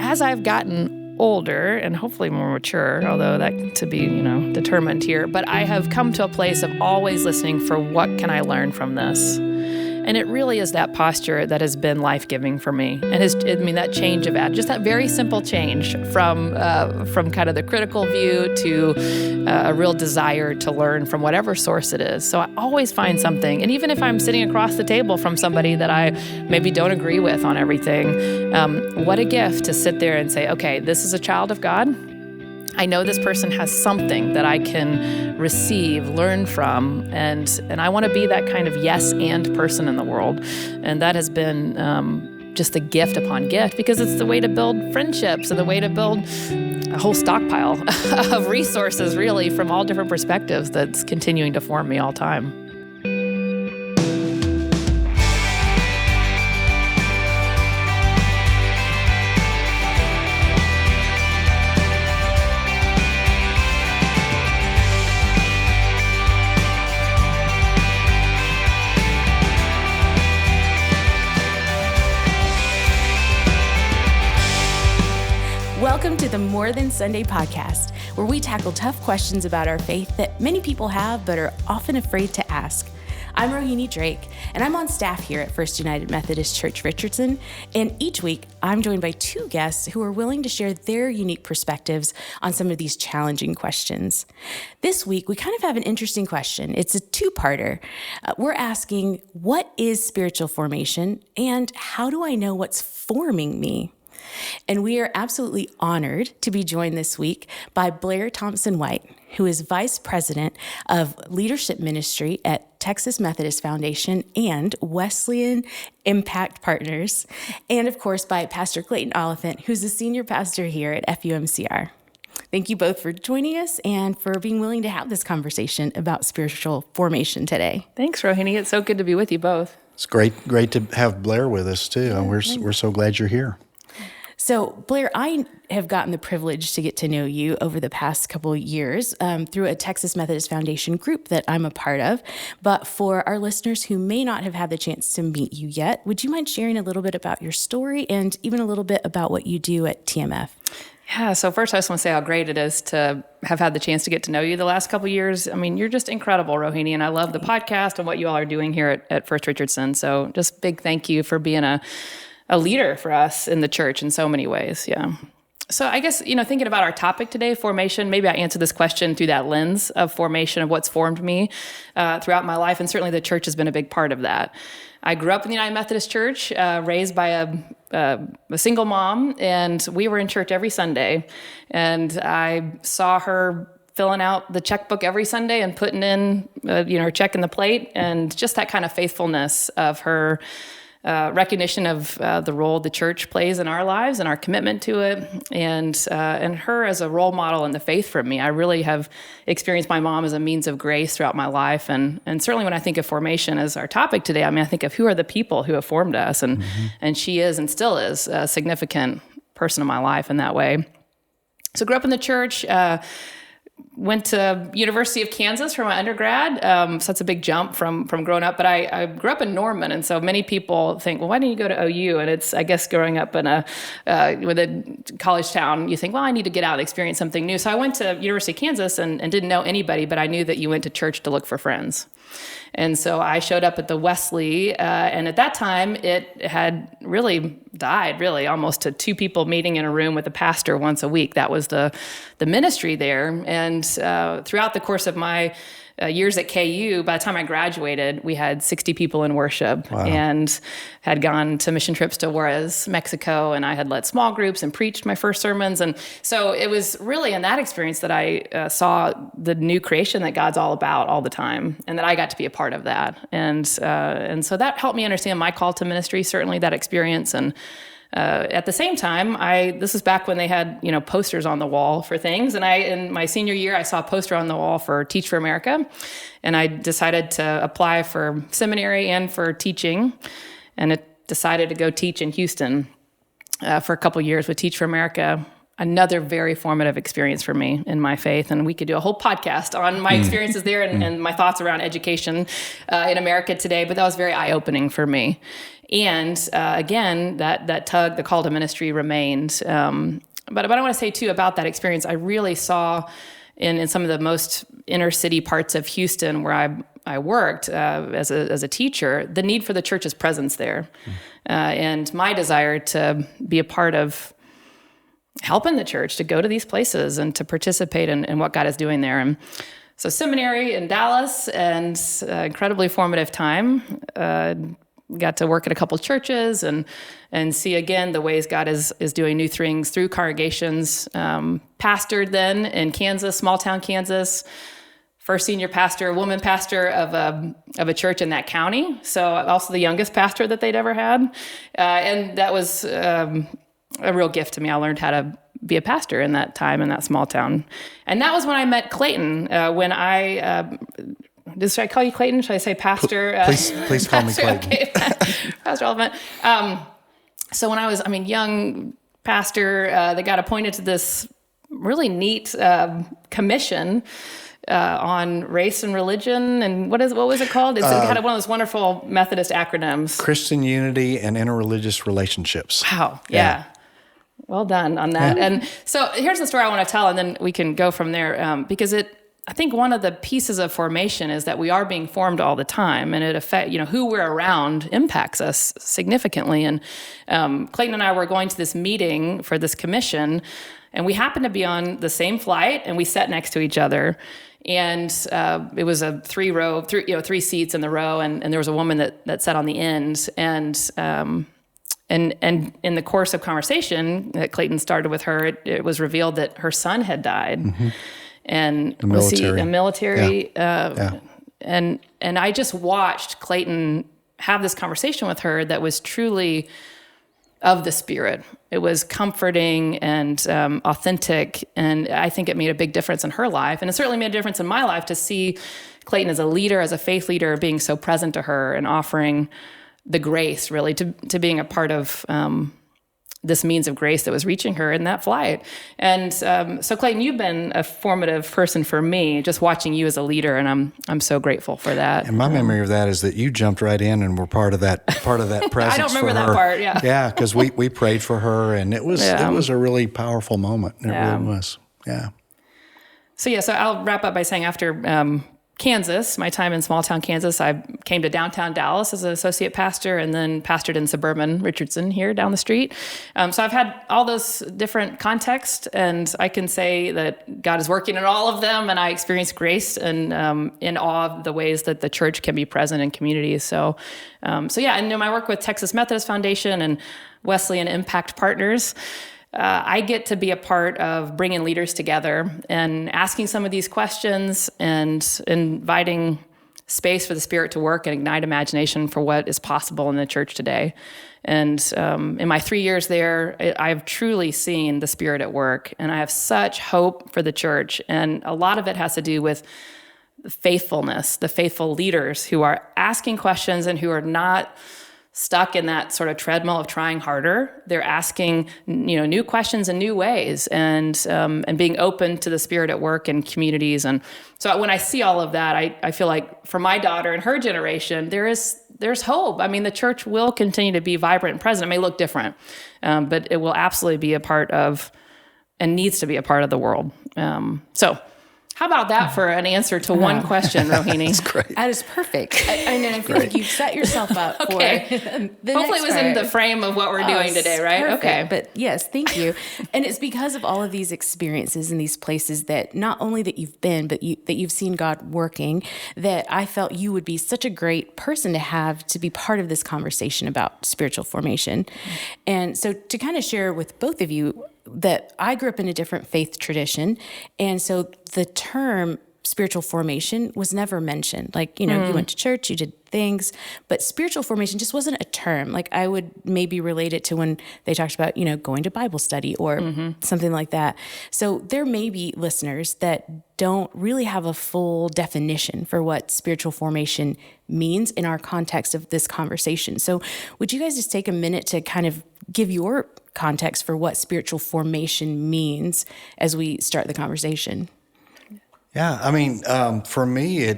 as I've gotten older and hopefully more mature, although that to be, determined here, but I have come to a place of always listening for what can I learn from this? And it really is that posture that has been life-giving for me. And that change of just that very simple change from kind of the critical view to a real desire to learn from whatever source it is. So I always find something. And even if I'm sitting across the table from somebody that I maybe don't agree with on everything, what a gift to sit there and say, okay, this is a child of God. I know this person has something that I can receive, learn from, and I want to be that kind of yes and person in the world. And that has been just a gift upon gift, because it's the way to build friendships and the way to build a whole stockpile of resources, really, from all different perspectives that's continuing to form me all the time. Welcome to the More Than Sunday podcast, where we tackle tough questions about our faith that many people have but are often afraid to ask. I'm Rohini Drake, and I'm on staff here at First United Methodist Church, Richardson, and each week I'm joined by two guests who are willing to share their unique perspectives on some of these challenging questions. This week, we kind of have an interesting question. It's a two-parter. We're asking, what is spiritual formation, and how do I know what's forming me? And we are absolutely honored to be joined this week by Blair Thompson-White, who is Vice President of Leadership Ministry at Texas Methodist Foundation and Wesleyan Impact Partners, and of course by Pastor Clayton Oliphint, who's the Senior Pastor here at FUMCR. Thank you both for joining us and for being willing to have this conversation about spiritual formation today. Thanks, Rohini. It's so good to be with you both. It's great to have Blair with us, too. Yeah, we're so glad you're here. So, Blair, I have gotten the privilege to get to know you over the past couple of years through a Texas Methodist Foundation group that I'm a part of. But for our listeners who may not have had the chance to meet you yet, would you mind sharing a little bit about your story and even a little bit about what you do at TMF? Yeah, so first I just want to say how great it is to have had the chance to get to know you the last couple of years. I mean, you're just incredible, Rohini, and I love the podcast and what you all are doing here at First Richardson. So just big thank you for being a leader for us in the church in so many ways, yeah. So I guess, thinking about our topic today, formation, maybe I answer this question through that lens of formation, of what's formed me throughout my life, and certainly the church has been a big part of that. I grew up in the United Methodist Church, raised by a single mom, and we were in church every Sunday, and I saw her filling out the checkbook every Sunday and putting in, her check in the plate, and just that kind of faithfulness of her recognition of the role the church plays in our lives and our commitment to it, and her as a role model in the faith for me. I really have experienced my mom as a means of grace throughout my life, and certainly when I think of formation as our topic today, I think of who are the people who have formed us, and she is and still is a significant person in my life in that way. So grew up in the church, went to University of Kansas for my undergrad, so that's a big jump from growing up. But I grew up in Norman, and so many people think, well, why didn't you go to OU? And it's, I guess, growing up in with a college town, you think, well, I need to get out and experience something new. So I went to University of Kansas and didn't know anybody, but I knew that you went to church to look for friends. And so I showed up at the Wesley, and at that time, it had really died, almost to two people meeting in a room with a pastor once a week. That was the ministry there. And throughout the course of my years at KU, by the time I graduated, we had 60 people in worship. Wow. And had gone to mission trips to Juarez, Mexico, and I had led small groups and preached my first sermons. And so it was really in that experience that I saw the new creation that God's all about all the time, and that I got to be a part of that. And so that helped me understand my call to ministry, certainly that experience. And at the same time, this is back when they had, posters on the wall for things. And in my senior year, I saw a poster on the wall for Teach for America. And I decided to apply for seminary and for teaching. And it decided to go teach in Houston for a couple years with Teach for America. Another very formative experience for me in my faith. And we could do a whole podcast on my experiences there and my thoughts around education in America today. But that was very eye-opening for me. And again, that tug, the call to ministry remained. But I want to say too about that experience, I really saw in some of the most inner city parts of Houston where I worked as a teacher, the need for the church's presence there. And my desire to be a part of helping the church to go to these places and to participate in what God is doing there. And so seminary in Dallas, and incredibly formative time. Got to work at a couple churches and see again the ways God is doing new things through congregations. Pastored then in Kansas, small town Kansas. First senior pastor, woman pastor of a church in that county. So also the youngest pastor that they'd ever had, and that was a real gift to me. I learned how to be a pastor in that time in that small town. And that was when I met Clayton. Should I call you Clayton? Should I say Pastor? Please call me Clayton. Okay. Pastor Oliphint. So when I was, young pastor that got appointed to this really neat commission on race and religion, and what was it called? It's kind of one of those wonderful Methodist acronyms. Christian unity and interreligious relationships. Wow. Yeah. Well done on that. Yeah. And so here's the story I want to tell, and then we can go from there, because I think one of the pieces of formation is that we are being formed all the time, and it affects, who we're around impacts us significantly. And Clayton and I were going to this meeting for this commission, and we happened to be on the same flight, and we sat next to each other. And it was a three seats in the row, and there was a woman that sat on the end. And in the course of conversation that Clayton started with her, it was revealed that her son had died. Mm-hmm. And was he a military? Yeah. And I just watched Clayton have this conversation with her that was truly of the Spirit. It was comforting and authentic, and I think it made a big difference in her life. And it certainly made a difference in my life to see Clayton as a leader, as a faith leader, being so present to her and offering the grace, really, to being a part of this means of grace that was reaching her in that flight. And so Clayton, you've been a formative person for me, just watching you as a leader, and I'm so grateful for that. And my memory of that is that you jumped right in and were part of that presence. I don't remember that part. Yeah. Yeah, because we prayed for her, and it was a really powerful moment. It really was. Yeah. So I'll wrap up by saying after Kansas, my time in small town Kansas, I came to downtown Dallas as an associate pastor, and then pastored in suburban Richardson here down the street. So I've had all those different contexts, and I can say that God is working in all of them, and I experience grace and in awe of the ways that the church can be present in communities. So and my work with Texas Methodist Foundation and Wesleyan Impact Partners, I get to be a part of bringing leaders together and asking some of these questions and inviting space for the Spirit to work and ignite imagination for what is possible in the church today. And in my 3 years there, I've truly seen the Spirit at work, and I have such hope for the church. And a lot of it has to do with faithfulness, the faithful leaders who are asking questions and who are not stuck in that sort of treadmill of trying harder. They're asking, new questions in new ways, and being open to the Spirit at work in communities. And so when I see all of that, I feel like for my daughter and her generation, there's hope. The church will continue to be vibrant and present. It may look different, but it will absolutely be a part of, and needs to be a part of the world. How about that for an answer to one question, Rohini? That's great. That is perfect. I feel like you've set yourself up okay. for the Hopefully next it was part. in the frame of what we're doing today, right? Perfect. Okay. But yes, thank you. And it's because of all of these experiences in these places that not only that you've been, but that you've seen God working, that I felt you would be such a great person to have to be part of this conversation about spiritual formation. And so to kind of share with both of you, that I grew up in a different faith tradition. And so the term spiritual formation was never mentioned. Like, you went to church, you did things, but spiritual formation just wasn't a term. Like I would maybe relate it to when they talked about, going to Bible study or something like that. So there may be listeners that don't really have a full definition for what spiritual formation means in our context of this conversation. So would you guys just take a minute to kind of give your context for what spiritual formation means as we start the conversation? Yeah, I mean, for me,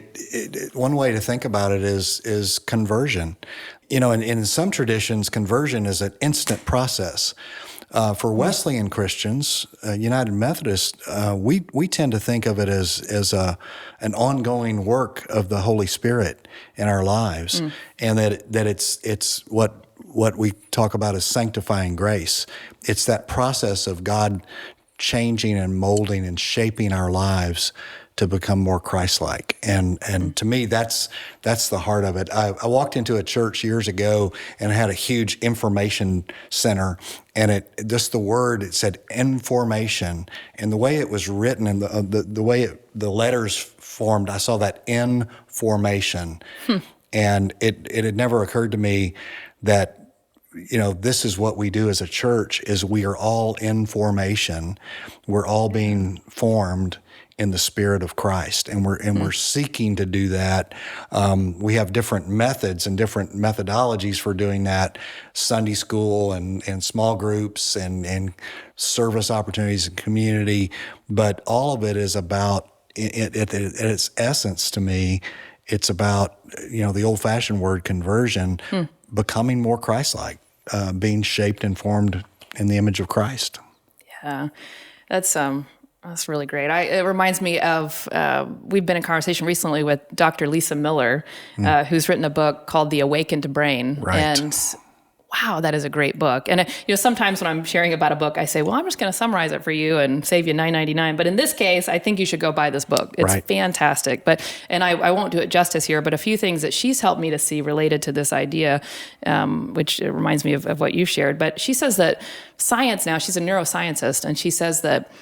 one way to think about it is conversion. In some traditions, conversion is an instant process. For Wesleyan Christians, United Methodist, we tend to think of it as an ongoing work of the Holy Spirit in our lives, and that it's what we talk about as sanctifying grace. It's that process of God changing and molding and shaping our lives to become more Christ-like. And to me, that's the heart of it. I walked into a church years ago and it had a huge information center, and it said information, and the way it was written and the way the letters formed, I saw that information. And it had never occurred to me that this is what we do as a church, is we are all in formation. We're all being formed in the Spirit of Christ, and we're seeking to do that. We have different methods and different methodologies for doing that: Sunday school and small groups and service opportunities and community. But all of it is about, at its essence, to me, it's about the old-fashioned word conversion, becoming more Christ-like, being shaped and formed in the image of Christ. Yeah, that's really great. It reminds me of, we've been in conversation recently with Dr. Lisa Miller, who's written a book called The Awakened Brain. Right. And wow, that is a great book. And sometimes when I'm sharing about a book, I say, well, I'm just going to summarize it for you and save you $9.99. But in this case, I think you should go buy this book. It's fantastic. And I won't do it justice here, but a few things that she's helped me to see related to this idea, which reminds me of what you shared. But she says that science now, she's a neuroscientist, and she says that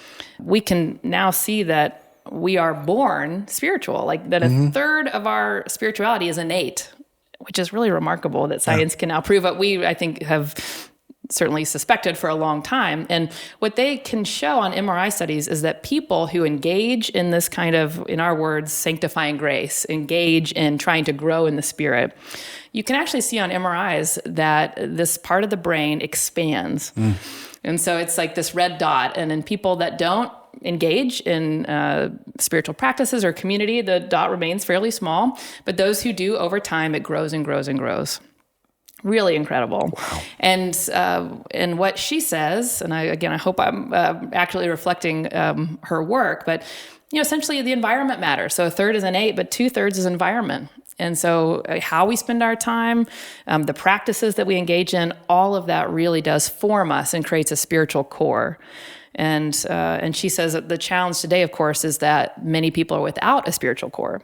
we can now see that we are born spiritual, like that a third of our spirituality is innate, which is really remarkable that science can now prove what we, I think, have certainly suspected for a long time. And what they can show on MRI studies is that people who engage in this kind of, in our words, sanctifying grace, engage in trying to grow in the Spirit, you can actually see on MRIs that this part of the brain expands. And so it's like this red dot. And in people that don't engage in spiritual practices or community, the dot remains fairly small. But those who do, over time, it grows and grows and grows. Really incredible. Wow. And what she says, and I hope I'm accurately reflecting her work, but essentially the environment matters. So a third is innate, but 2/3 is environment. And so how we spend our time, the practices that we engage in, all of that really does form us and creates a spiritual core. And she says that the challenge today, of course, is that many people are without a spiritual core.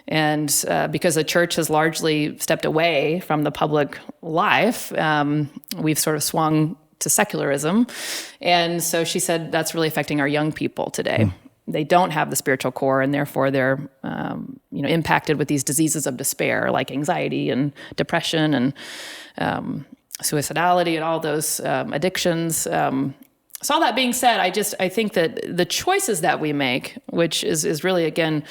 And because the church has largely stepped away from the public life, we've sort of swung to secularism. And so she said that's really affecting our young people today. They don't have the spiritual core, and therefore they're impacted with these diseases of despair, like anxiety and depression and suicidality and all those addictions. So all that being said, I think that the choices that we make, which is really, again,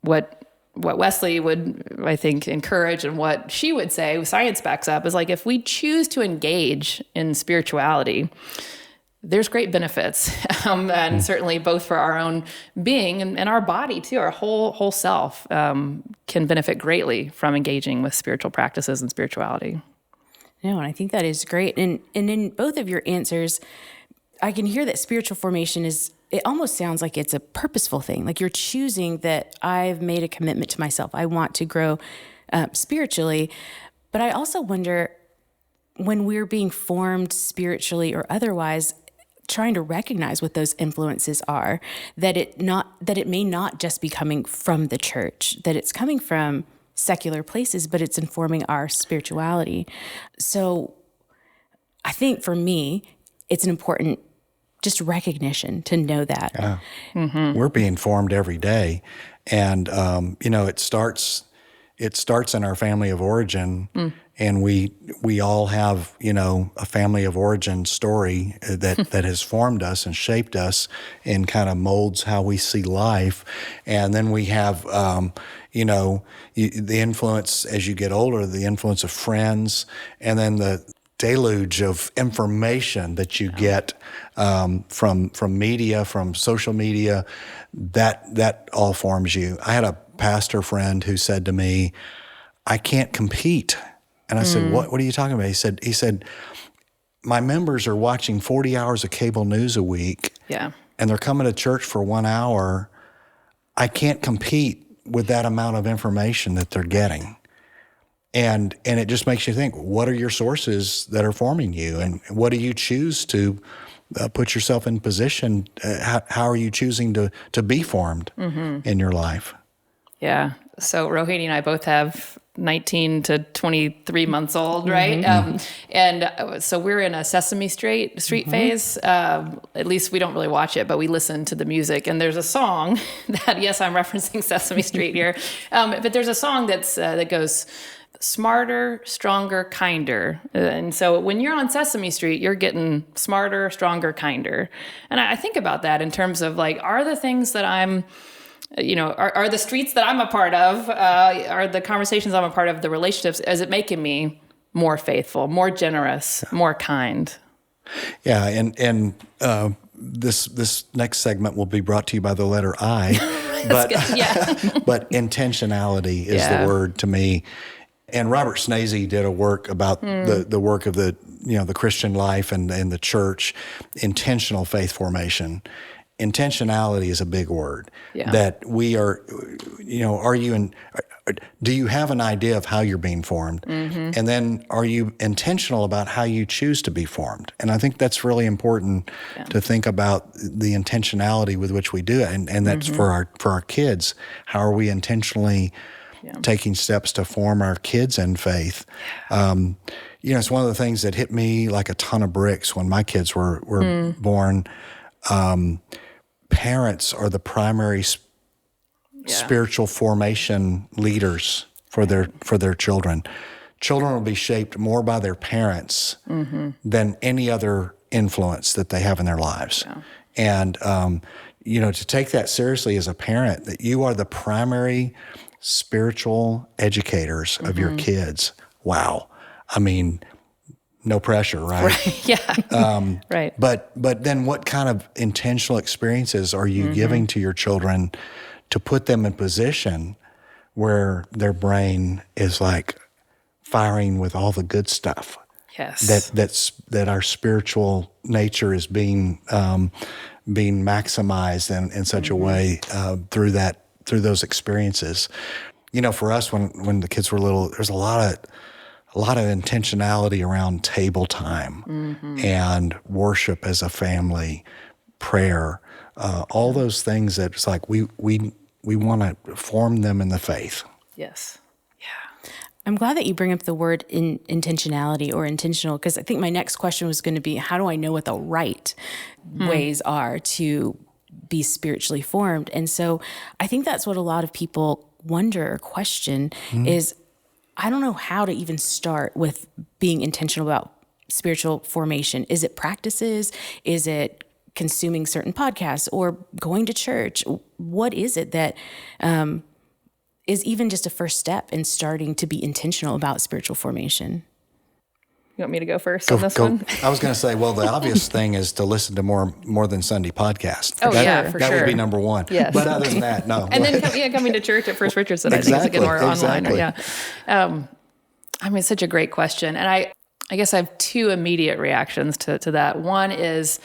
what Wesley would, I think, encourage, and what she would say, science backs up, is like, if we choose to engage in spirituality, there's great benefits, and certainly both for our own being and our body too, our whole self can benefit greatly from engaging with spiritual practices and spirituality. No, and I think that is great. And in both of your answers, I can hear that spiritual formation it almost sounds like it's a purposeful thing. Like you're choosing that I've made a commitment to myself. I want to grow spiritually. But I also wonder, when we're being formed spiritually or otherwise, trying to recognize what those influences are, that it may not just be coming from the church, that it's coming from secular places, but it's informing our spirituality. So I think for me, it's an important just recognition to know that. Yeah. We're being formed every day. And, it starts in our family of origin, and we all have, a family of origin story that has formed us and shaped us and kind of molds how we see life. And then we have, the influence as you get older, the influence of friends, and then deluge of information that you get from media, from social media, that all forms you. I had a pastor friend who said to me, "I can't compete." And I said, "What are you talking about?" He said, "My members are watching 40 hours of cable news a week. Yeah. And they're coming to church for 1 hour. I can't compete with that amount of information that they're getting." And it just makes you think, what are your sources that are forming you? And what do you choose to put yourself in position? How are you choosing to be formed in your life? Yeah. So Rohini and I both have 19 to 23 months old, right? And so we're in a Sesame Street phase. At least we don't really watch it, but we listen to the music. And there's a song that, yes, I'm referencing Sesame Street here, but there's a song that goes, smarter, stronger, kinder. And so when you're on Sesame Street, you're getting smarter, stronger, kinder. And I think about that in terms of like, are the things that I'm, are the streets that I'm a part of, are the conversations I'm a part of, the relationships, is it making me more faithful, more generous, more kind? Yeah. And this next segment will be brought to you by the letter I, but, but intentionality is the word to me. And Robert Snazy did a work about the work of the Christian life and the church, intentional faith formation. Intentionality is a big word. Yeah. That we are, do you have an idea of how you're being formed? And then are you intentional about how you choose to be formed? And I think that's really important to think about the intentionality with which we do it. And that's for our kids. How are we intentionally taking steps to form our kids in faith? It's one of the things that hit me like a ton of bricks when my kids were born. Parents are the primary spiritual formation leaders for their children. Children will be shaped more by their parents than any other influence that they have in their lives. And to take that seriously as a parent, that you are the primary spiritual educators of your kids. Wow. I mean, no pressure, right? Right. Yeah. Right. But then what kind of intentional experiences are you giving to your children to put them in position where their brain is like firing with all the good stuff? Yes. That our spiritual nature is being maximized in such a way through those experiences. For us, when the kids were little, there's a lot of intentionality around table time and worship as a family, prayer, all those things that it's like we want to form them in the faith. Yes. Yeah. I'm glad that you bring up the word intentionality or intentional, because I think my next question was going to be, how do I know what the right ways are to be spiritually formed? And so I think that's what a lot of people wonder or question is, I don't know how to even start with being intentional about spiritual formation. Is it practices? Is it consuming certain podcasts or going to church? What is it that is even just a first step in starting to be intentional about spiritual formation? You want me to go first on this one? I was going to say, well, the obvious thing is to listen to more than Sunday podcast. Oh, that for sure. That would be number one. Yes. But other than that, no. And then coming to church at First Richardson, I think is a good one, or online. Or, it's such a great question. And I guess I have two immediate reactions to that. One is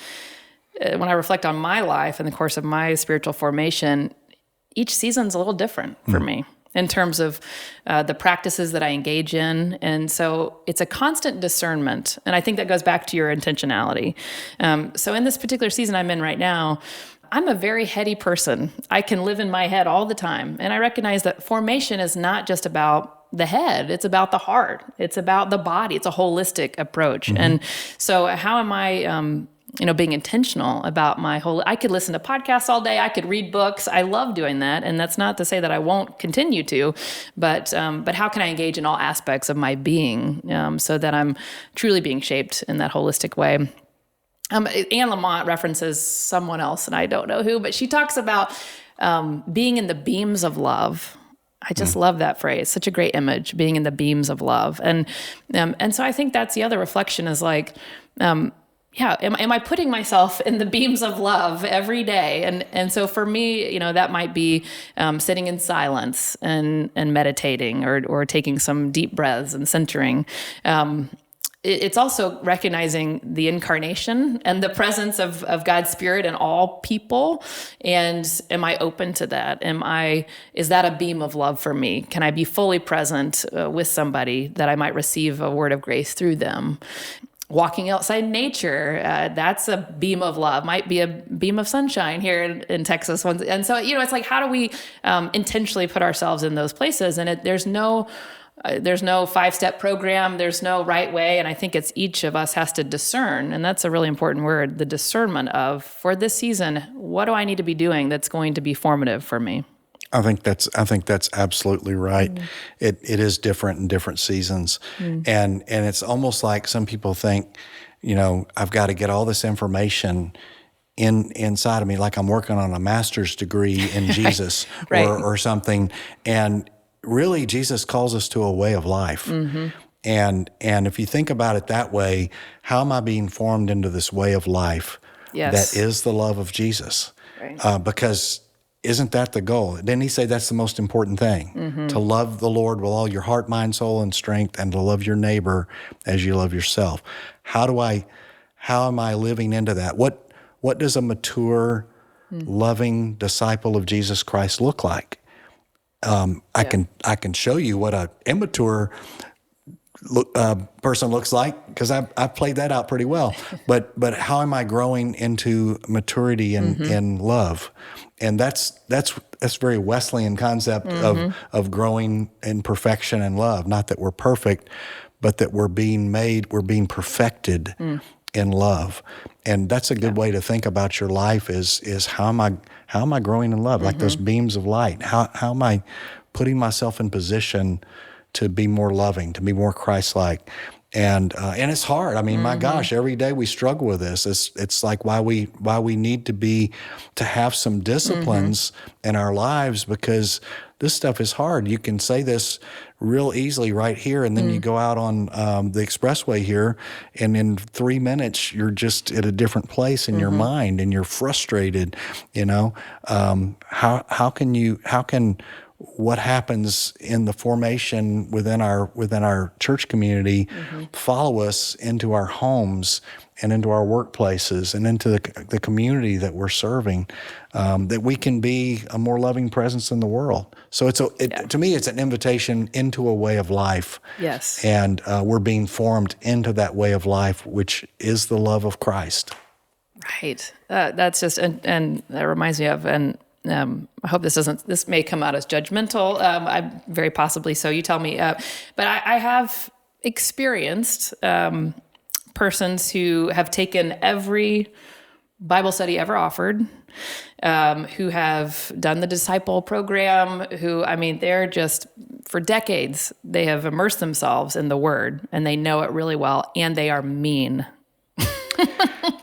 when I reflect on my life in the course of my spiritual formation, each season's a little different for me in terms of the practices that I engage in. And so it's a constant discernment. And I think that goes back to your intentionality. So in this particular season I'm in right now, I'm a very heady person. I can live in my head all the time. And I recognize that formation is not just about the head. It's about the heart. It's about the body. It's a holistic approach. And so how am I being intentional about I could listen to podcasts all day. I could read books. I love doing that. And that's not to say that I won't continue to, but how can I engage in all aspects of my being so that I'm truly being shaped in that holistic way? Anne Lamott references someone else, and I don't know who, but she talks about being in the beams of love. I just love that phrase. Such a great image, being in the beams of love. And so I think that's the other reflection is like, am I putting myself in the beams of love every day? And so for me, that might be sitting in silence and meditating or taking some deep breaths and centering. It's also recognizing the incarnation and the presence of God's Spirit in all people. And am I open to that? Is that a beam of love for me? Can I be fully present with somebody that I might receive a word of grace through them? Walking outside nature, that's a beam of love, might be a beam of sunshine here in Texas. And so, it's like, how do we intentionally put ourselves in those places? And there's no 5-step program. There's no right way. And I think it's each of us has to discern. And that's a really important word, the discernment of, for this season, what do I need to be doing that's going to be formative for me? I think that's absolutely right. It is different in different seasons. And it's almost like some people think, I've got to get all this information inside of me, like I'm working on a master's degree in Jesus Right. or something. And really, Jesus calls us to a way of life. And if you think about it that way, how am I being formed into this way of life Yes. that is the love of Jesus? Right. Because isn't that the goal? Didn't he say that's the most important thing? To love the Lord with all your heart, mind, soul, and strength, and to love your neighbor as you love yourself. How am I living into that? What does a mature, loving disciple of Jesus Christ look like? I can show you what an immature person looks like because I've played that out pretty well. But how am I growing into maturity in love? And that's very Wesleyan concept of growing in perfection and love. Not that we're perfect, but that we're being perfected in love. And that's a good way to think about your life is how am I growing in love? Like those beams of light. How am I putting myself in position to be more loving, to be more Christ-like? And it's hard. I mean, my gosh, every day we struggle with this. It's like why we need to have some disciplines in our lives, because this stuff is hard. You can say this real easily right here, and then you go out on the expressway here, and in 3 minutes you're just at a different place in your mind, and you're frustrated. What happens in the formation within our church community follow us into our homes and into our workplaces and into the community that we're serving, that we can be a more loving presence in the world. So to me, it's an invitation into a way of life. Yes. And we're being formed into that way of life, which is the love of Christ. Right. That's just, and that reminds me of, and I hope this may come out as judgmental. I very possibly so. You tell me. But I have experienced persons who have taken every Bible study ever offered, who have done the disciple program, they're just, for decades, they have immersed themselves in the Word, and they know it really well, and they are mean.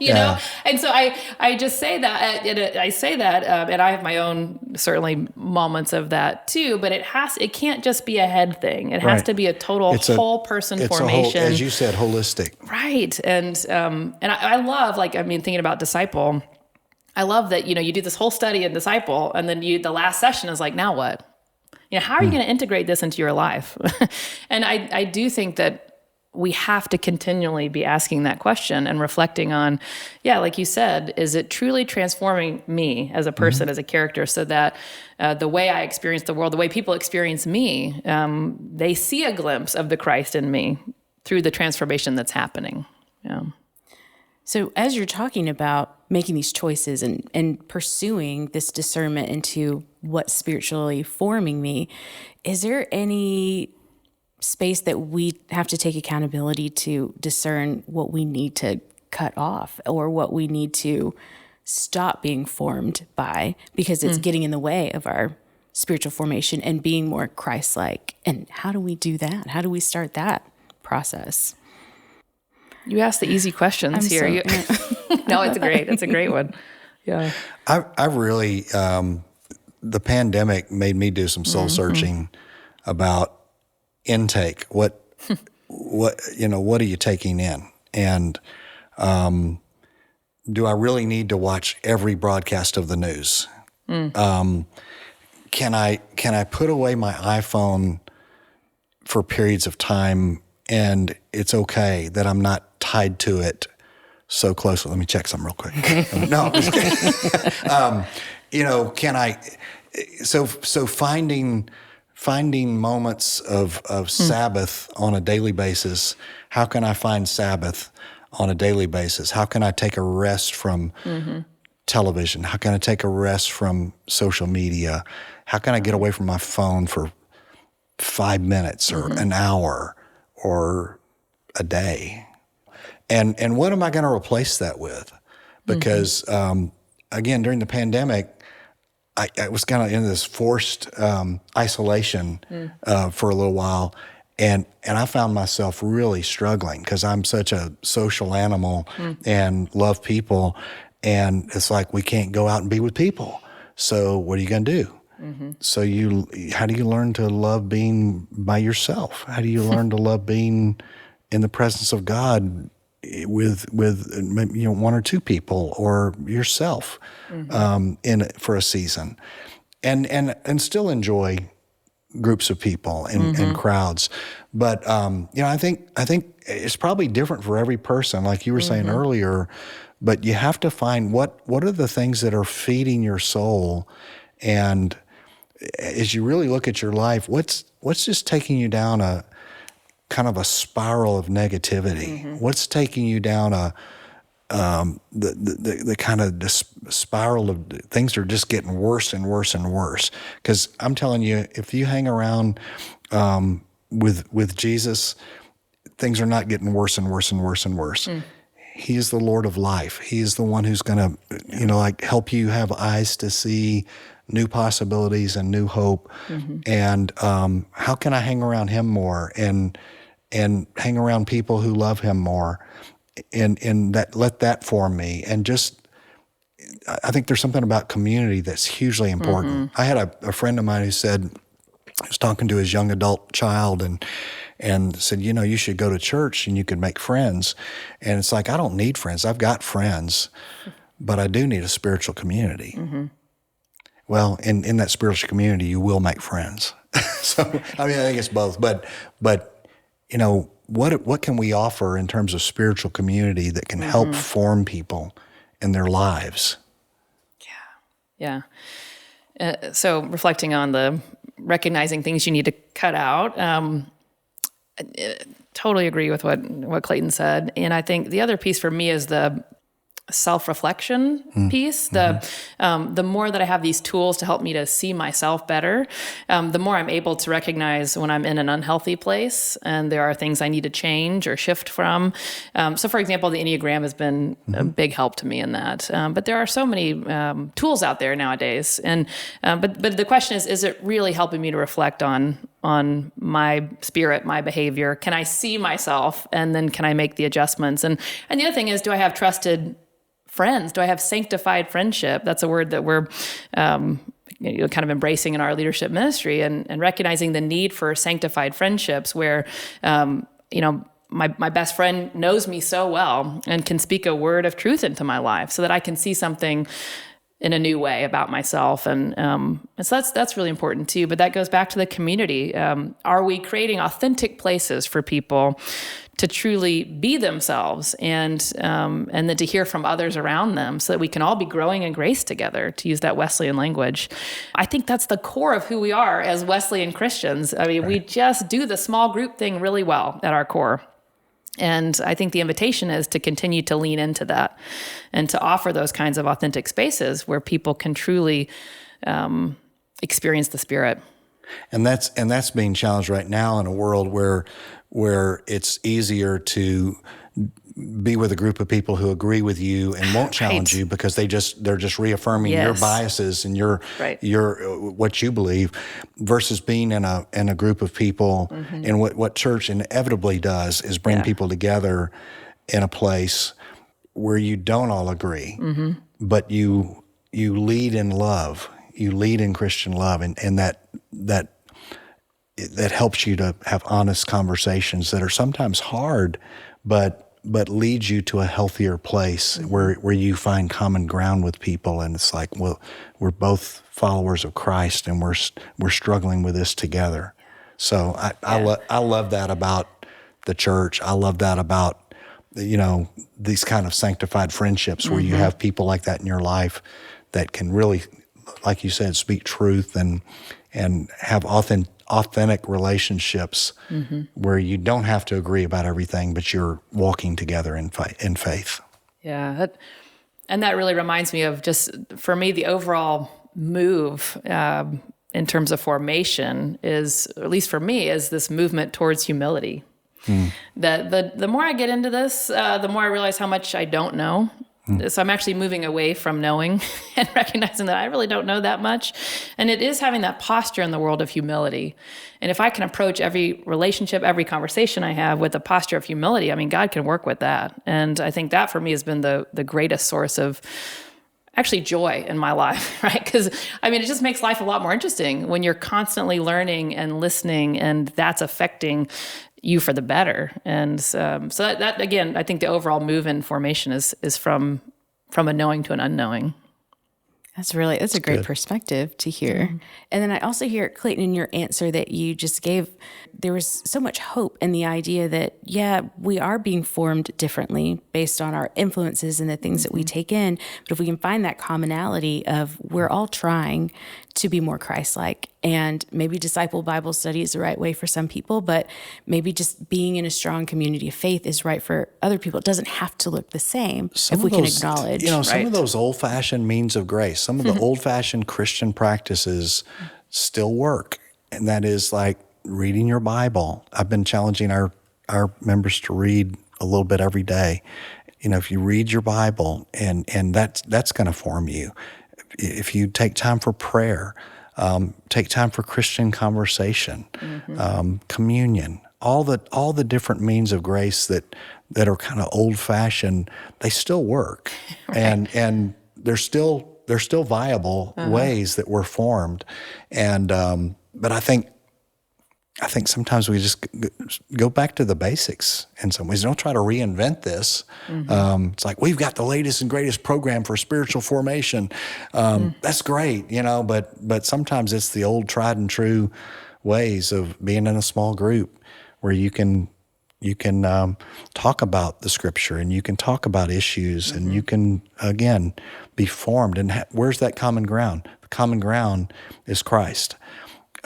You know? And so I just say that, and I have my own, certainly, moments of that too, but it can't just be a head thing. It has to be a total whole person formation. As you said, holistic. Right. And I love, thinking about disciple, I love that, you do this whole study in disciple, and then the last session is like, now what? How are you going to integrate this into your life? And I do think that we have to continually be asking that question and reflecting on, like you said, is it truly transforming me as a person, as a character, so that the way I experience the world, the way people experience me, they see a glimpse of the Christ in me through the transformation that's happening. Yeah. So as you're talking about making these choices and pursuing this discernment into what's spiritually forming me, is there any space that we have to take accountability to discern what we need to cut off or what we need to stop being formed by because it's getting in the way of our spiritual formation and being more Christ-like? And how do we do that? How do we start that process? You ask the easy questions here. No, it's a great one. Yeah. I really the pandemic made me do some soul searching about intake. What are you taking in? And do I really need to watch every broadcast of the news? Can I put away my iPhone for periods of time and it's okay that I'm not tied to it so closely? Let me check something real quick. No, I'm just kidding. Can I? So finding moments of Sabbath on a daily basis. How can I find Sabbath on a daily basis? How can I take a rest from television? How can I take a rest from social media? How can I get away from my phone for 5 minutes or an hour or a day? And what am I going to replace that with? Because, again, during the pandemic, I was kind of in this forced isolation for a little while. And I found myself really struggling because I'm such a social animal and love people. And it's like, we can't go out and be with people. So what are you going to do? So how do you learn to love being by yourself? How do you learn to love being in the presence of God with one or two people or yourself for a season, and still enjoy groups of people and crowds? But I think it's probably different for every person, like you were saying earlier. But you have to find what are the things that are feeding your soul, and as you really look at your life, what's just taking you down a kind of a spiral of negativity? What's taking you down the kind of spiral of things are just getting worse and worse and worse? Because I'm telling you, if you hang around with Jesus, things are not getting worse and worse and worse and worse. He is the Lord of life. He is the one who's going to, help you have eyes to see new possibilities and new hope. And how can I hang around him more and hang around people who love him more, and let that form me? And just, I think there's something about community that's hugely important. I had a friend of mine who said, he was talking to his young adult child and said, you should go to church and you could make friends. And it's like, I don't need friends. I've got friends, but I do need a spiritual community. Well, in that spiritual community, you will make friends. So, I think it's both. But what can we offer in terms of spiritual community that can help form people in their lives? Yeah. So reflecting on the recognizing things you need to cut out, I totally agree with what Clayton said. And I think the other piece for me is the self-reflection piece. The more that I have these tools to help me to see myself better, the more I'm able to recognize when I'm in an unhealthy place and there are things I need to change or shift from. So for example, the Enneagram has been a big help to me in that. But there are so many tools out there nowadays. And but the question is it really helping me to reflect on my spirit, my behavior? Can I see myself, and then can I make the adjustments? And the other thing is, do I have trusted friends? Do I have sanctified friendship? That's a word that we're kind of embracing in our leadership ministry, and recognizing the need for sanctified friendships where, my best friend knows me so well and can speak a word of truth into my life so that I can see something in a new way about myself. And so that's really important too. But that goes back to the community. Are we creating authentic places for people to truly be themselves, and then to hear from others around them so that we can all be growing in grace together, to use that Wesleyan language? I think that's the core of who we are as Wesleyan Christians. We just do the small group thing really well at our core. And I think the invitation is to continue to lean into that and to offer those kinds of authentic spaces where people can truly experience the Spirit. And that's being challenged right now in a world where it's easier to be with a group of people who agree with you and won't challenge you because they're just reaffirming your biases and your what you believe, versus being in a group of people. And what church inevitably does is bring people together in a place where you don't all agree, but you lead in love. you lead in Christian love, and that helps you to have honest conversations that are sometimes hard, but leads you to a healthier place where you find common ground with people, and it's like, well, we're both followers of Christ, and we're struggling with this together. So I love that about the church. I love that about these kind of sanctified friendships where you have people like that in your life that can really, like you said, speak truth and have authentic relationships where you don't have to agree about everything, but you're walking together in faith. Yeah. And that really reminds me of just, for me, the overall move in terms of formation is, at least for me, is this movement towards humility. The more I get into this, the more I realize how much I don't know. So I'm actually moving away from knowing and recognizing that I really don't know that much. And it is having that posture in the world of humility. And if I can approach every relationship, every conversation I have with a posture of humility, I mean, God can work with that. And I think that for me has been the greatest source of actually joy in my life, right? Because, I mean, it just makes life a lot more interesting when you're constantly learning and listening, and that's affecting you for the better. And so that again, I think the overall move in formation is from a knowing to an unknowing. That's a great perspective to hear. Mm-hmm. And then I also hear, Clayton, in your answer that you just gave, there was so much hope in the idea that, we are being formed differently based on our influences and the things that we take in. But if we can find that commonality of we're all trying to be more Christ-like, and maybe disciple Bible study is the right way for some people, but maybe just being in a strong community of faith is right for other people. It doesn't have to look the same if we can acknowledge. Some of those old-fashioned means of grace, some of the old-fashioned Christian practices still work, and that is like reading your Bible. I've been challenging our members to read a little bit every day. If you read your Bible, and that's going to form you. If you take time for prayer, take time for Christian conversation, communion, all the different means of grace that are kind of old-fashioned, they still work, right. and they're still viable ways that we're formed, and but I think sometimes we just go back to the basics in some ways. Don't try to reinvent this. It's like, we've got the latest and greatest program for spiritual formation. That's great, but sometimes it's the old tried and true ways of being in a small group where you can talk about the Scripture, and you can talk about issues, and you can, again, be formed. And where's that common ground? The common ground is Christ,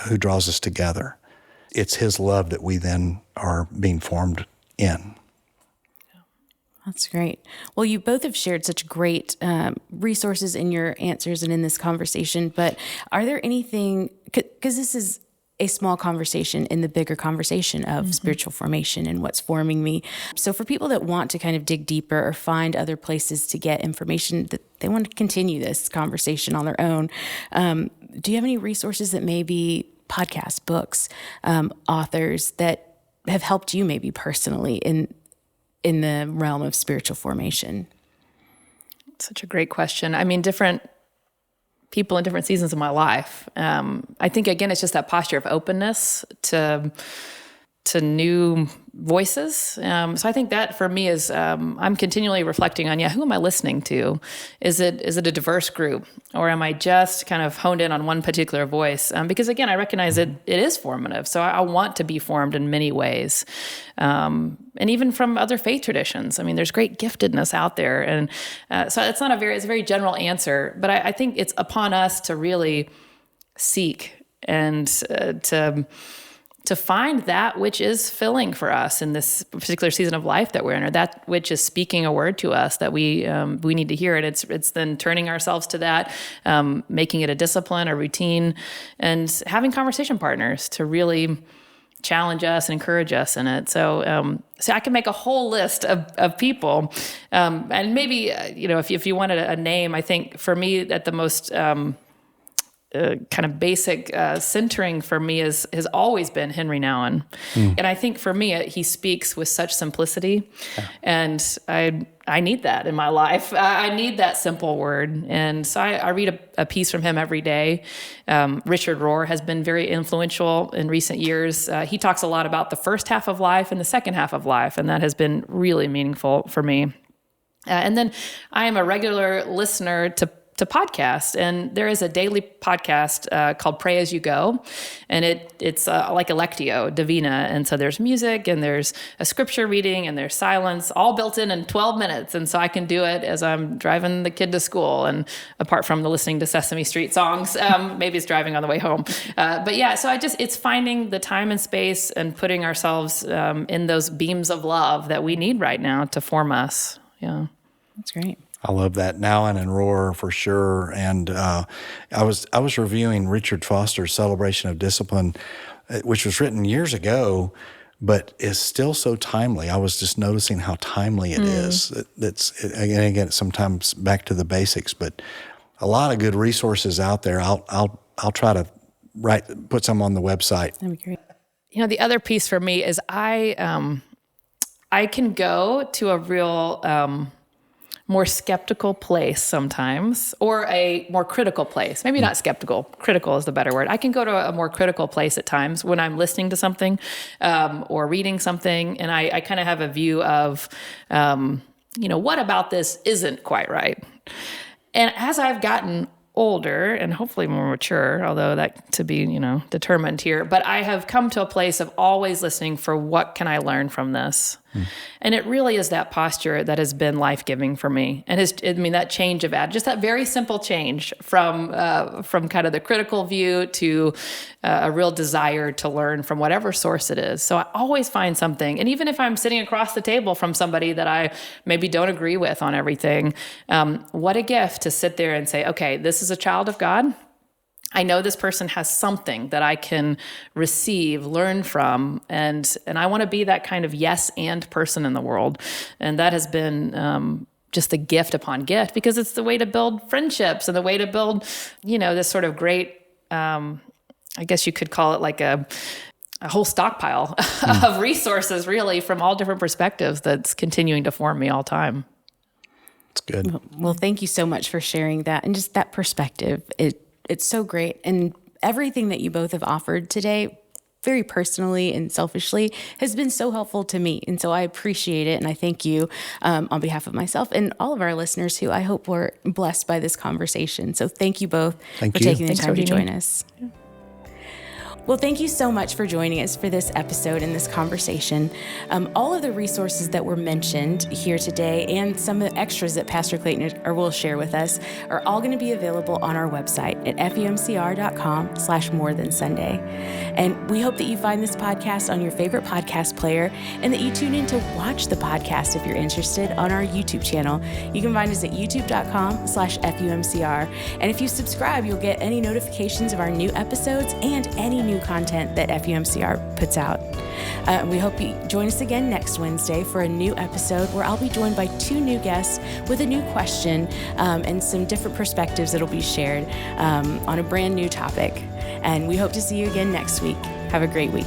who draws us together. It's His love that we then are being formed in. That's great. Well, you both have shared such great resources in your answers and in this conversation, but are there anything, because this is a small conversation in the bigger conversation of spiritual formation and what's forming me. So for people that want to kind of dig deeper or find other places to get information, that they want to continue this conversation on their own, do you have any resources that may be podcasts, books, authors that have helped you maybe personally in the realm of spiritual formation? Such a great question. I mean, different people in different seasons of my life. I think, again, it's just that posture of openness to new voices. So I think that for me is, I'm continually reflecting on, who am I listening to? Is it a diverse group, or am I just kind of honed in on one particular voice? Because again, I recognize it is formative. So I want to be formed in many ways. And even from other faith traditions. I mean, there's great giftedness out there. And so it's a very general answer, but I think it's upon us to really seek and to find that which is filling for us in this particular season of life that we're in, or that which is speaking a word to us that we need to hear it. It's then turning ourselves to that, making it a discipline, a routine, and having conversation partners to really challenge us and encourage us in it. So I can make a whole list of people, and maybe if you wanted a name, I think for me at the most kind of basic centering for me has always been Henry Nouwen. And I think for me, he speaks with such simplicity. Yeah. And I I need that in my life. I need that simple word. And so I read a piece from him every day. Richard Rohr has been very influential in recent years. He talks a lot about the first half of life and the second half of life, and that has been really meaningful for me. And then I am a regular listener to podcasts, and there is a daily podcast called Pray As You Go, and it's like a Lectio Divina, and so there's music, and there's a scripture reading, and there's silence, all built in 12 minutes, and so I can do it as I'm driving the kid to school, and apart from the listening to Sesame Street songs, maybe it's driving on the way home. But yeah, so it's finding the time and space and putting ourselves in those beams of love that we need right now to form us. Yeah. That's great. I love that. Nouwen and Rohr for sure. And I was reviewing Richard Foster's Celebration of Discipline, which was written years ago, but is still so timely. I was just noticing how timely it is. Again, sometimes back to the basics, but a lot of good resources out there. I'll try to put some on the website. That'd be great. The other piece for me is I can go to a real more skeptical place sometimes, or a more critical place. Maybe not skeptical. Critical is the better word. I can go to a more critical place at times when I'm listening to something or reading something, and I kind of have a view of, what about this isn't quite right? And as I've gotten older and hopefully more mature, although that to be, determined here, but I have come to a place of always listening for what can I learn from this? And it really is that posture that has been life-giving for me. And that change of just that very simple change from kind of the critical view to a real desire to learn from whatever source it is. So I always find something. And even if I'm sitting across the table from somebody that I maybe don't agree with on everything, what a gift to sit there and say, okay, this is a child of God. I know this person has something that I can receive, learn from, and I want to be that kind of yes and person in the world. And that has been just a gift upon gift, because it's the way to build friendships and the way to build, this sort of great, I guess you could call it like a whole stockpile of resources, really, from all different perspectives that's continuing to form me all time. It's good. Well, thank you so much for sharing that and just that perspective. It's so great. And everything that you both have offered today, very personally and selfishly, has been so helpful to me. And so I appreciate it. And I thank you on behalf of myself and all of our listeners who I hope were blessed by this conversation. So thank you both for taking the time to join us. Yeah. Well, thank you so much for joining us for this episode and this conversation. All of the resources that were mentioned here today and some of the extras that Pastor Clayton will share with us are all going to be available on our website at FUMCR.com/morethansunday. And we hope that you find this podcast on your favorite podcast player and that you tune in to watch the podcast if you're interested on our YouTube channel. You can find us at youtube.com/FUMCR. And if you subscribe, you'll get any notifications of our new episodes and any new content that FUMCR puts out. We hope you join us again next Wednesday for a new episode where I'll be joined by 2 new guests with a new question and some different perspectives that'll be shared on a brand new topic. And we hope to see you again next week. Have a great week.